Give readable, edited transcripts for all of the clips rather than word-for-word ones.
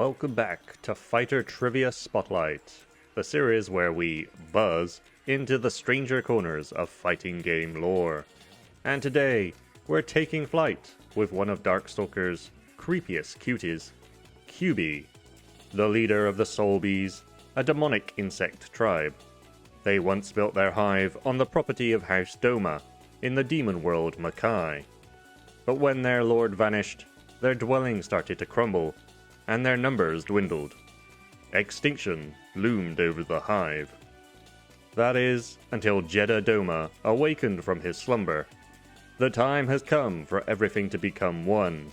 Welcome back to Fighter Trivia Spotlight, the series where we buzz into the stranger corners of fighting game lore. And today, we're taking flight with one of Darkstalkers' creepiest cuties, Kyubey, the leader of the Soulbees, a demonic insect tribe. They once built their hive on the property of House Doma in the demon world Makai. But when their lord vanished, their dwelling started to crumble, and their numbers dwindled. Extinction loomed over the hive. That is, until Jeddah Doma awakened from his slumber. The time has come for everything to become one.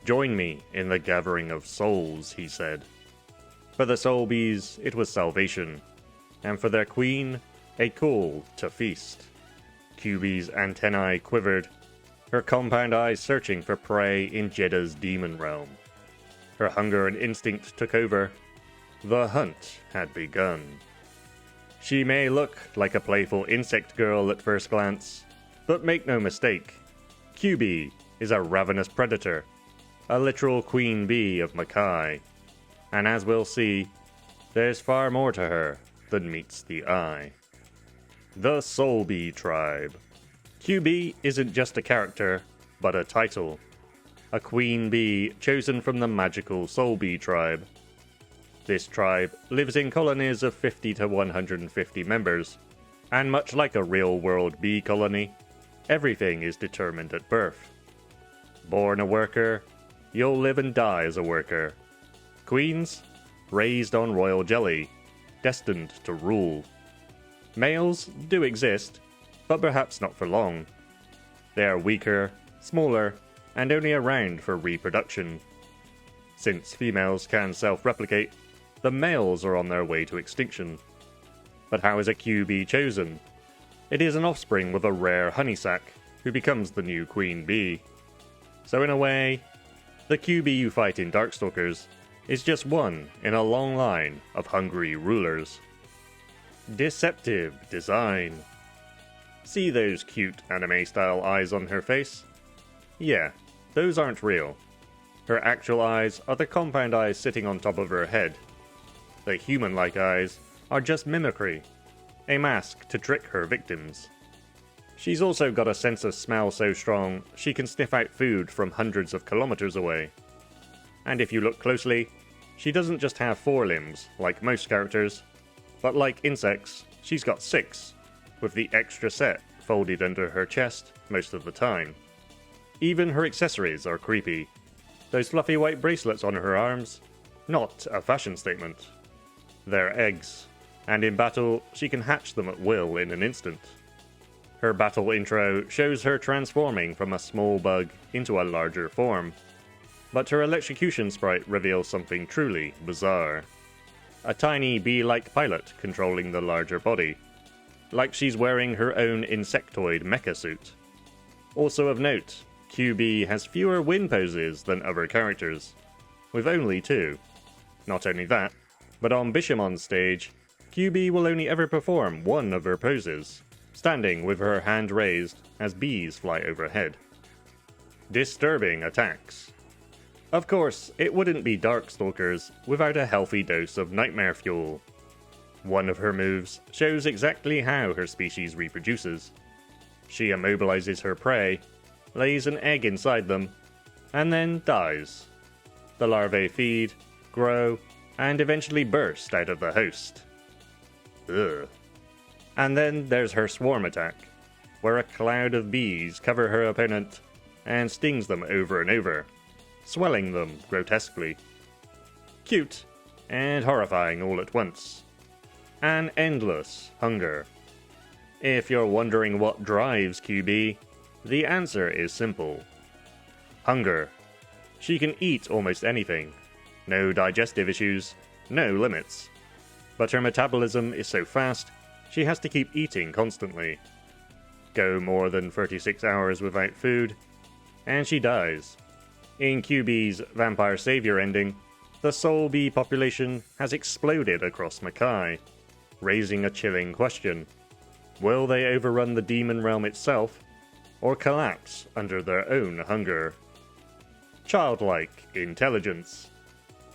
Join me in the gathering of souls, he said. For the Soulbees, it was salvation, and for their queen, a call to feast. Kyubey's antennae quivered, her compound eyes searching for prey in Jeddah's demon realm. Her hunger and instinct took over. The hunt had begun. She may look like a playful insect girl at first glance, but make no mistake, Kyubey is a ravenous predator, a literal queen bee of Makai. And as we'll see, there's far more to her than meets the eye. The Soulbee tribe. Kyubey isn't just a character, but a title. A queen bee chosen from the magical Soulbee tribe. This tribe lives in colonies of 50 to 150 members, and much like a real-world bee colony, everything is determined at birth. Born a worker, you'll live and die as a worker. Queens, raised on royal jelly, destined to rule. Males do exist, but perhaps not for long. They are weaker, smaller, and only around for reproduction. Since females can self-replicate, the males are on their way to extinction. But how is a Kyubey chosen? It is an offspring with a rare honey sac, who becomes the new queen bee. So in a way, the Kyubey you fight in Darkstalkers is just one in a long line of hungry rulers. Deceptive design. See those cute anime-style eyes on her face? Yeah, those aren't real. Her actual eyes are the compound eyes sitting on top of her head. The human-like eyes are just mimicry, a mask to trick her victims. She's also got a sense of smell so strong she can sniff out food from hundreds of kilometers away. And if you look closely, she doesn't just have 4 limbs, like most characters, but like insects, she's got 6, with the extra set folded under her chest most of the time. Even her accessories are creepy. Those fluffy white bracelets on her arms, not a fashion statement. They're eggs, and in battle, she can hatch them at will in an instant. Her battle intro shows her transforming from a small bug into a larger form, but her electrocution sprite reveals something truly bizarre. A tiny bee-like pilot controlling the larger body, like she's wearing her own insectoid mecha suit. Also of note, Kyubey has fewer win poses than other characters, with only 2. Not only that, but on Bishamon's stage, Kyubey will only ever perform 1 of her poses, standing with her hand raised as bees fly overhead. Disturbing attacks. Of course, it wouldn't be Darkstalkers without a healthy dose of nightmare fuel. One of her moves shows exactly how her species reproduces. She immobilizes her prey, lays an egg inside them, and then dies. The larvae feed, grow, and eventually burst out of the host. Ugh. And then there's her swarm attack, where a cloud of bees cover her opponent and stings them over and over, swelling them grotesquely. Cute, and horrifying all at once. An endless hunger. If you're wondering what drives Kyubey, the answer is simple. Hunger. She can eat almost anything. No digestive issues, no limits. But her metabolism is so fast, she has to keep eating constantly. Go more than 36 hours without food, and she dies. In Kyubey's Vampire Savior ending, the Soulbee population has exploded across Makai, raising a chilling question. Will they overrun the demon realm itself, or collapse under their own hunger? Childlike intelligence.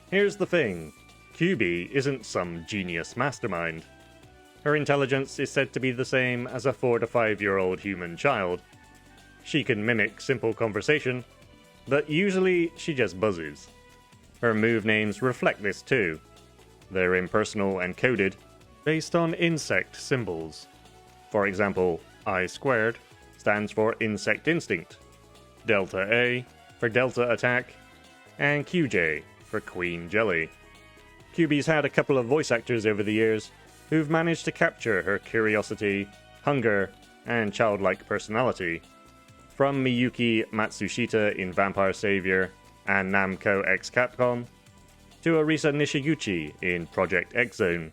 Here's the thing, QB isn't some genius mastermind. Her intelligence is said to be the same as a 4 to 5-year-old human child. She can mimic simple conversation, but usually she just buzzes. Her move names reflect this too. They're impersonal and coded, based on insect symbols. For example, I squared stands for Insect Instinct, Delta A for Delta Attack, and QJ for Queen Jelly. QB's had a couple of voice actors over the years who've managed to capture her curiosity, hunger, and childlike personality. From Miyuki Matsushita in Vampire Savior and Namco x Capcom, to Arisa Nishiguchi in Project X Zone.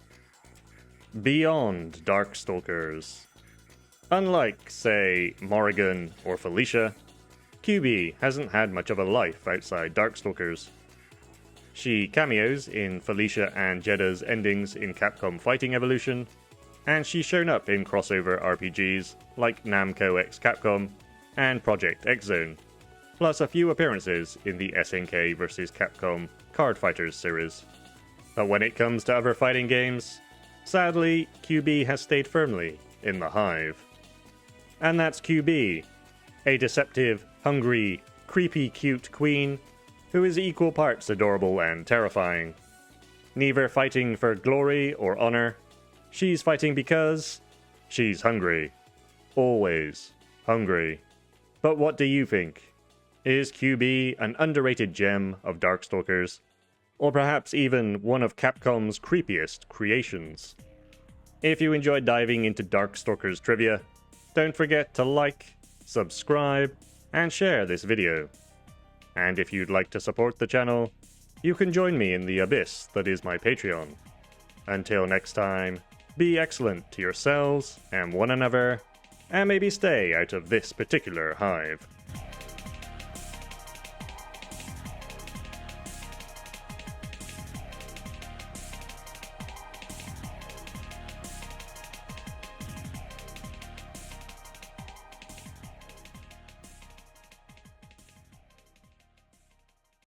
Beyond Darkstalkers. Unlike, say, Morrigan or Felicia, QB hasn't had much of a life outside Darkstalkers. She cameos in Felicia and Jedda's endings in Capcom Fighting Evolution, and she's shown up in crossover RPGs like Namco x Capcom and Project X Zone, plus a few appearances in the SNK vs. Capcom Card Fighters series. But when it comes to other fighting games, sadly, QB has stayed firmly in the hive. And that's QB, a deceptive, hungry, creepy cute queen who is equal parts adorable and terrifying. Neither fighting for glory or honor, she's fighting because she's hungry. Always hungry. But what do you think? Is QB an underrated gem of Darkstalkers? Or perhaps even one of Capcom's creepiest creations? If you enjoyed diving into Darkstalkers trivia, don't forget to like, subscribe, and share this video. And if you'd like to support the channel, you can join me in the abyss that is my Patreon. Until next time, be excellent to yourselves and one another, and maybe stay out of this particular hive.